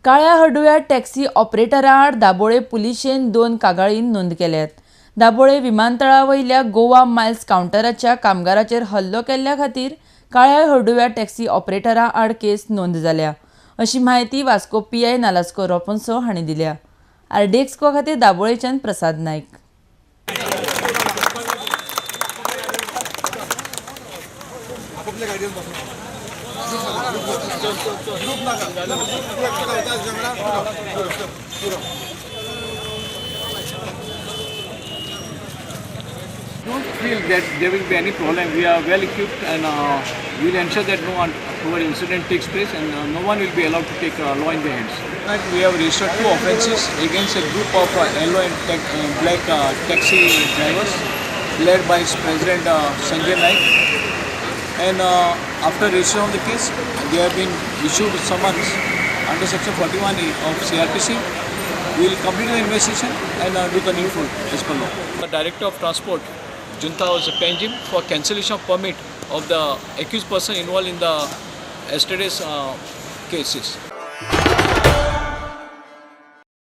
काळ्या हडव्या टॅक्सी ऑपरेटरा आड दाबोळे पुलिशेन 2 कागाळीं नोंद केल्यात. दाबोळे विमानतळावयल्या गोवा मायल्स कावंटराच्या कामगाराचेर हल्लो केल्ल्या खातीर काळ्या हडव्या टॅक्सी ऑपरेटरा आड केस नोंद जाल्या, अशी माहिती वास्को पीआय नालास्को रोपोन्सो हांणी दिल्या. आरडीएक्सको खातीर दाबोळेच्यान प्रसाद नायक. Don't feel that there will be any problem. We are well equipped and we will ensure that no untoward incident takes place and no one will be allowed to take law in their hands. We have registered 2 offences against a group of yellow and black taxi drivers led by its president Sanjay Naik. And after registration of the case, they have been issued summons under section 41A of CRPC. We will complete the investigation and do the needful as per law. The Director of Transport, Junta, was paying him for cancellation of permit of the accused person involved in the yesterday's cases.